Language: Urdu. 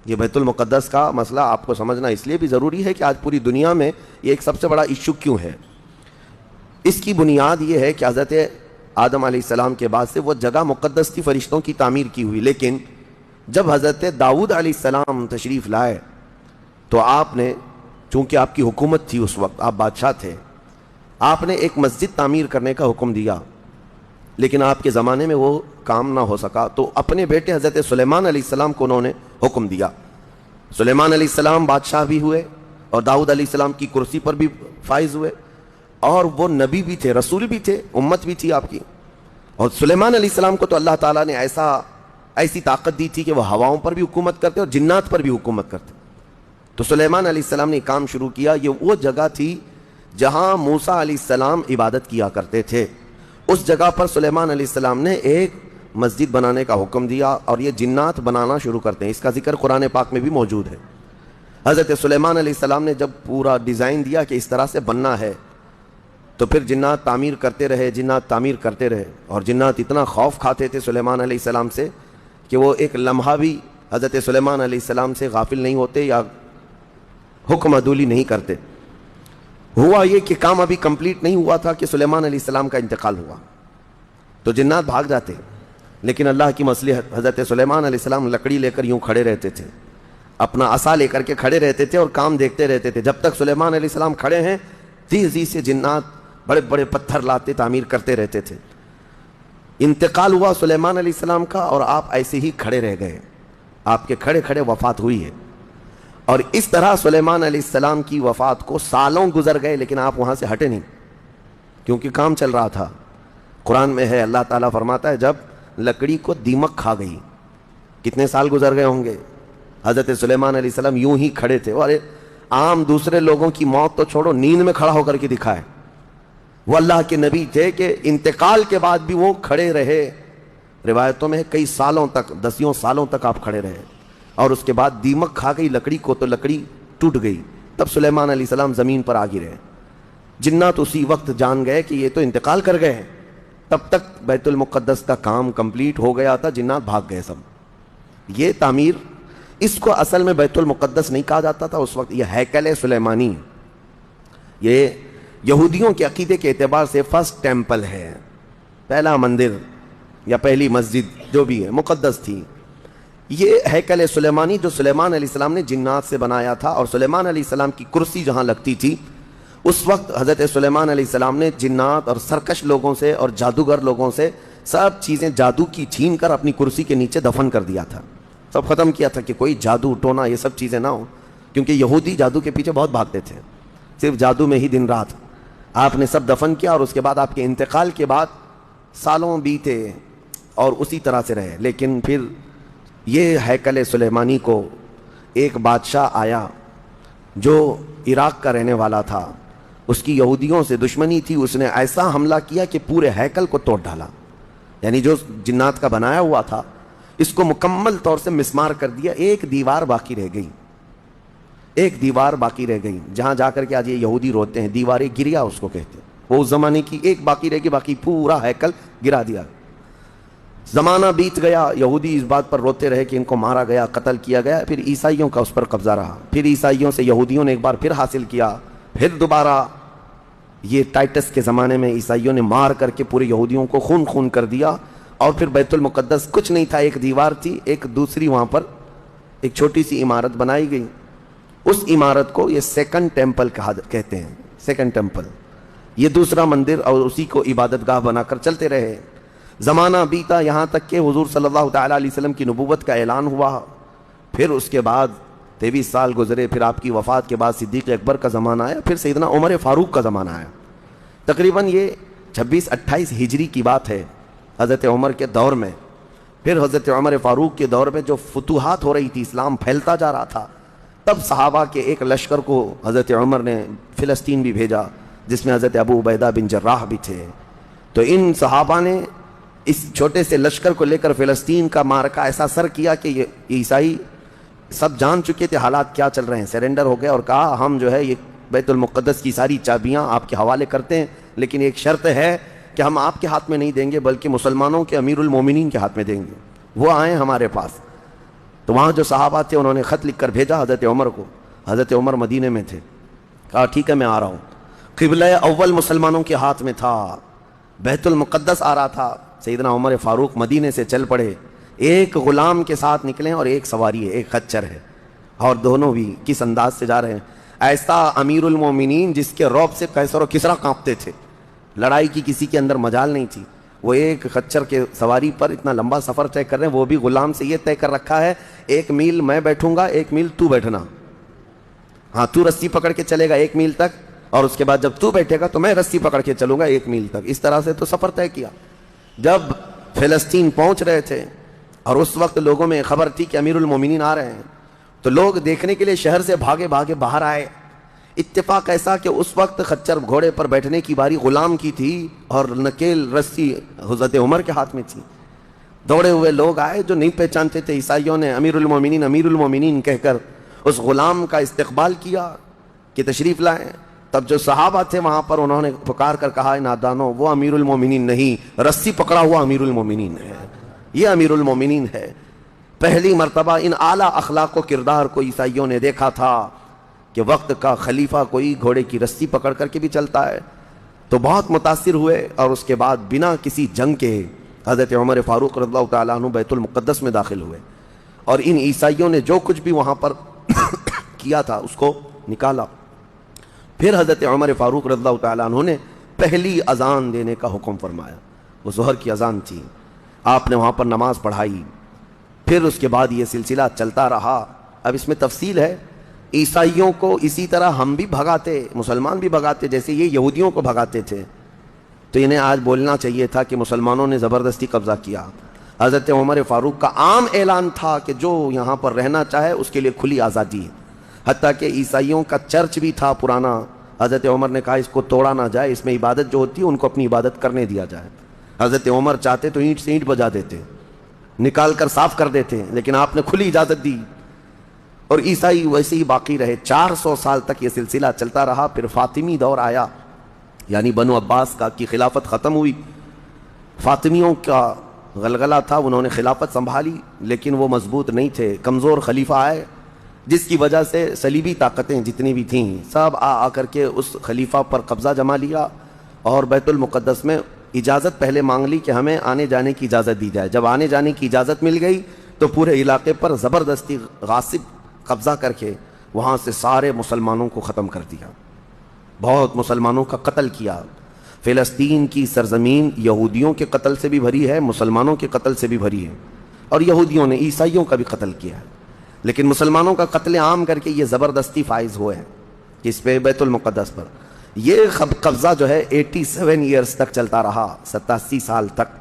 یہ بیت المقدس کا مسئلہ آپ کو سمجھنا اس لیے بھی ضروری ہے کہ آج پوری دنیا میں یہ ایک سب سے بڑا ایشو کیوں ہے. اس کی بنیاد یہ ہے کہ حضرت آدم علیہ السلام کے بعد سے وہ جگہ مقدس تھی فرشتوں کی تعمیر کی ہوئی، لیکن جب حضرت داؤد علیہ السلام تشریف لائے تو آپ نے، چونکہ آپ کی حکومت تھی اس وقت، آپ بادشاہ تھے، آپ نے ایک مسجد تعمیر کرنے کا حکم دیا، لیکن آپ کے زمانے میں وہ کام نہ ہو سکا، تو اپنے بیٹے حضرت سلیمان علیہ السلام کو انہوں نے حکم دیا. سلیمان علیہ السلام بادشاہ بھی ہوئے اور داؤد علیہ السلام کی کرسی پر بھی فائز ہوئے، اور وہ نبی بھی تھے، رسول بھی تھے، امت بھی تھی آپ کی. اور سلیمان علیہ السلام کو تو اللہ تعالیٰ نے ایسی طاقت دی تھی کہ وہ ہواؤں پر بھی حکومت کرتے اور جنات پر بھی حکومت کرتے. تو سلیمان علیہ السلام نے کام شروع کیا. یہ وہ جگہ تھی جہاں موسیٰ علیہ السلام عبادت کیا کرتے تھے. اس جگہ پر سلیمان علیہ السلام نے ایک مسجد بنانے کا حکم دیا اور یہ جنات بنانا شروع کرتے ہیں. اس کا ذکر قرآن پاک میں بھی موجود ہے. حضرت سلیمان علیہ السلام نے جب پورا ڈیزائن دیا کہ اس طرح سے بننا ہے تو پھر جنات تعمیر کرتے رہے اور جنات اتنا خوف کھاتے تھے سلیمان علیہ السلام سے کہ وہ ایک لمحہ بھی حضرت سلیمان علیہ السلام سے غافل نہیں ہوتے یا حکم عدولی نہیں کرتے. ہوا یہ کہ کام ابھی کمپلیٹ نہیں ہوا تھا کہ سلیمان علیہ السلام کا انتقال ہوا تو جنات بھاگ جاتے، لیکن اللہ کی مصلحت، حضرت سلیمان علیہ السلام لکڑی لے کر یوں کھڑے رہتے تھے، اپنا عصا لے کر کے کھڑے رہتے تھے اور کام دیکھتے رہتے تھے. جب تک سلیمان علیہ السلام کھڑے ہیں تیزی سے جنات بڑے بڑے پتھر لاتے تعمیر کرتے رہتے تھے. انتقال ہوا سلیمان علیہ السلام کا اور آپ ایسے ہی کھڑے رہ گئے، آپ کے کھڑے کھڑے وفات ہوئی ہے. اور اس طرح سلیمان علیہ السلام کی وفات کو سالوں گزر گئے لیکن آپ وہاں سے ہٹے نہیں، کیونکہ کام چل رہا تھا. قرآن میں ہے، اللہ تعالیٰ فرماتا ہے جب لکڑی کو دیمک کھا گئی، کتنے سال گزر گئے ہوں گے، حضرت سلیمان علیہ السلام یوں ہی کھڑے تھے. اور عام دوسرے لوگوں کی موت تو چھوڑو، نیند میں کھڑا ہو کر کے دکھائے. وہ اللہ کے نبی تھے کہ انتقال کے بعد بھی وہ کھڑے رہے. روایتوں میں کئی سالوں تک، 10 سالوں تک آپ کھڑے رہے. اور اس کے بعد دیمک کھا گئی لکڑی کو تو لکڑی ٹوٹ گئی، تب سلیمان علیہ السلام زمین پر آ گرے. جنات اسی وقت جان گئے کہ یہ تو انتقال کر گئے ہیں. تب تک بیت المقدس کا کام کمپلیٹ ہو گیا تھا، جنات بھاگ گئے سب. یہ تعمیر، اس کو اصل میں بیت المقدس نہیں کہا جاتا تھا اس وقت، یہ ہیکل سلیمانی، یہ یہودیوں کے عقیدے کے اعتبار سے فرسٹ ٹیمپل ہے، پہلا مندر یا پہلی مسجد جو بھی ہے مقدس تھی. یہ ہیکل سلیمانی جو سلیمان علیہ السلام نے جنات سے بنایا تھا، اور سلیمان علیہ السلام کی کرسی جہاں لگتی تھی اس وقت حضرت سلیمان علیہ السلام نے جنات اور سرکش لوگوں سے اور جادوگر لوگوں سے سب چیزیں جادو کی چھین کر اپنی کرسی کے نیچے دفن کر دیا تھا. سب ختم کیا تھا کہ کوئی جادو ٹونا یہ سب چیزیں نہ ہوں، کیونکہ یہودی جادو کے پیچھے بہت بھاگتے تھے، صرف جادو میں ہی دن رات. آپ نے سب دفن کیا اور اس کے بعد آپ کے انتقال کے بعد سالوں بیتے اور اسی طرح سے رہے. لیکن پھر یہ ہیکل سلیمانی کو ایک بادشاہ آیا جو عراق کا رہنے والا تھا، اس کی یہودیوں سے دشمنی تھی، اس نے ایسا حملہ کیا کہ پورے ہیکل کو توڑ ڈالا. یعنی جو جنات کا بنایا ہوا تھا اس کو مکمل طور سے مسمار کر دیا. ایک دیوار باقی رہ گئی، جہاں جا کر کے آج یہ یہودی روتے ہیں، دیوار گریا اس کو کہتے ہیں. وہ اس زمانے کی ایک باقی رہ گئی، باقی پورا ہیکل گرا دیا. زمانہ بیت گیا، یہودی اس بات پر روتے رہے کہ ان کو مارا گیا، قتل کیا گیا. پھر عیسائیوں کا اس پر قبضہ رہا، پھر عیسائیوں سے یہودیوں نے ایک بار پھر حاصل کیا، پھر دوبارہ یہ ٹائٹس کے زمانے میں عیسائیوں نے مار کر کے پورے یہودیوں کو خون کر دیا. اور پھر بیت المقدس کچھ نہیں تھا، ایک دیوار تھی، ایک دوسری وہاں پر ایک چھوٹی سی عمارت بنائی گئی. اس عمارت کو یہ سیکنڈ ٹیمپل کہتے ہیں. سیکنڈ ٹیمپل یہ دوسرا مندر، اور اسی کو عبادت گاہ بنا کر چلتے رہے. زمانہ بیتا یہاں تک کہ حضور صلی اللہ تعالیٰ علیہ وسلم کی نبوت کا اعلان ہوا. پھر اس کے بعد 23 سال گزرے، پھر آپ کی وفات کے بعد صدیق اکبر کا زمانہ آیا، پھر سیدنا عمر فاروق کا زمانہ آیا. تقریباً یہ 26-28 ہجری کی بات ہے حضرت عمر کے دور میں. پھر حضرت عمر فاروق کے دور میں جو فتوحات ہو رہی تھی، اسلام پھیلتا جا رہا تھا، تب صحابہ کے ایک لشکر کو حضرت عمر نے فلسطین بھی بھیجا، جس میں حضرت ابو عبیدہ بن جراح بھی تھے. تو ان صحابہ نے اس چھوٹے سے لشکر کو لے کر فلسطین کا معرکہ ایسا سر کیا کہ یہ عیسائی سب جان چکے تھے حالات کیا چل رہے ہیں، سرنڈر ہو گئے اور کہا ہم جو ہے یہ بیت المقدس کی ساری چابیاں آپ کے حوالے کرتے ہیں، لیکن ایک شرط ہے کہ ہم آپ کے ہاتھ میں نہیں دیں گے بلکہ مسلمانوں کے امیر المومنین کے ہاتھ میں دیں گے. وہ آئیں ہمارے پاس. تو وہاں جو صحابہ تھے انہوں نے خط لکھ کر بھیجا حضرت عمر کو. حضرت عمر مدینے میں تھے. کہا ٹھیک ہے میں آ رہا ہوں. قبلہ اول مسلمانوں کے ہاتھ میں تھا, بیت المقدس آ رہا تھا. سیدنا عمر فاروق مدینے سے چل پڑے, ایک غلام کے ساتھ نکلے اور ایک سواری ہے, ایک خچر ہے, اور دونوں بھی کس انداز سے جا رہے ہیں. ایسا امیر المومنین جس کے رعب سے قیصر و کسریٰ کانپتے تھے, لڑائی کی کسی کے اندر مجال نہیں تھی. وہ ایک خچر کے سواری پر اتنا لمبا سفر طے کر رہے ہیں, وہ بھی غلام سے یہ طے کر رکھا ہے 1 میل میں بیٹھوں گا, 1 میل تو بیٹھنا. ہاں تو رسی پکڑ کے چلے گا 1 میل تک, اور اس کے بعد جب تو بیٹھے گا تو میں رسی پکڑ کے چلوں گا 1 میل تک. اس طرح سے تو سفر طے کیا. جب فلسطین پہنچ رہے تھے اور اس وقت لوگوں میں خبر تھی کہ امیر المومنین آ رہے ہیں, تو لوگ دیکھنے کے لیے شہر سے بھاگے بھاگے باہر آئے. اتفاق ایسا کہ اس وقت خچر گھوڑے پر بیٹھنے کی باری غلام کی تھی اور نکیل رسی حضرت عمر کے ہاتھ میں تھی. دوڑے ہوئے لوگ آئے جو نہیں پہچانتے تھے. عیسائیوں نے امیر المومنین کہہ کر اس غلام کا استقبال کیا کہ تشریف لائیں. تب جو صحابہ تھے وہاں پر انہوں نے پکار کر کہا نادانو, وہ امیر المومنین نہیں, رسی پکڑا ہوا امیر المومنین ہے, یہ امیر المومنین ہے. پہلی مرتبہ ان اعلیٰ اخلاق و کردار کو عیسائیوں نے دیکھا تھا کہ وقت کا خلیفہ کوئی گھوڑے کی رسی پکڑ کر کے بھی چلتا ہے. تو بہت متاثر ہوئے, اور اس کے بعد بنا کسی جنگ کے حضرت عمر فاروق رضی اللہ تعالیٰ عنہ بیت المقدس میں داخل ہوئے, اور ان عیسائیوں نے جو کچھ بھی وہاں پر کیا تھا اس کو نکالا. پھر حضرت عمر فاروق رضی اللہ تعالیٰ عنہ نے پہلی اذان دینے کا حکم فرمایا. وہ ظہر کی اذان تھی, آپ نے وہاں پر نماز پڑھائی. پھر اس کے بعد یہ سلسلہ چلتا رہا. اب اس میں تفصیل ہے. عیسائیوں کو اسی طرح ہم بھی بھگاتے, مسلمان بھی بھگاتے, جیسے یہ یہودیوں کو بھگاتے تھے. تو انہیں آج بولنا چاہیے تھا کہ مسلمانوں نے زبردستی قبضہ کیا. حضرت عمر فاروق کا عام اعلان تھا کہ جو یہاں پر رہنا چاہے اس کے لیے کھلی آزادی ہے. حتیٰ کہ عیسائیوں کا چرچ بھی تھا پرانا. حضرت عمر نے کہا اس کو توڑا نہ جائے, اس میں عبادت جو ہوتی ہے ان کو اپنی عبادت کرنے دیا جائے. حضرت عمر چاہتے تو اینٹ سے اینٹ بجا دیتے, نکال کر صاف کر دیتے, لیکن آپ نے کھلی اجازت دی, اور عیسائی ویسے ہی باقی رہے. 400 سال تک یہ سلسلہ چلتا رہا. پھر فاطمی دور آیا, یعنی بنو عباس کی خلافت ختم ہوئی. فاطمیوں کا غلغلہ تھا, انہوں نے خلافت سنبھالی, لیکن وہ مضبوط نہیں تھے. کمزور خلیفہ آئے, جس کی وجہ سے صلیبی طاقتیں جتنی بھی تھیں سب آ کر کے اس خلیفہ پر قبضہ جما لیا, اور بیت المقدس میں اجازت پہلے مانگ لی کہ ہمیں آنے جانے کی اجازت دی جائے. جب آنے جانے کی اجازت مل گئی تو پورے علاقے پر زبردستی غاصب قبضہ کر کے وہاں سے سارے مسلمانوں کو ختم کر دیا. بہت مسلمانوں کا قتل کیا. فلسطین کی سرزمین یہودیوں کے قتل سے بھی بھری ہے, مسلمانوں کے قتل سے بھی بھری ہے, اور یہودیوں نے عیسائیوں کا بھی قتل کیا ہے. لیکن مسلمانوں کا قتل عام کر کے یہ زبردستی فائز ہوئے ہیں اس پہ بیت المقدس پر. یہ قبضہ جو ہے 87 ایئرز تک چلتا رہا, 87 سال تک.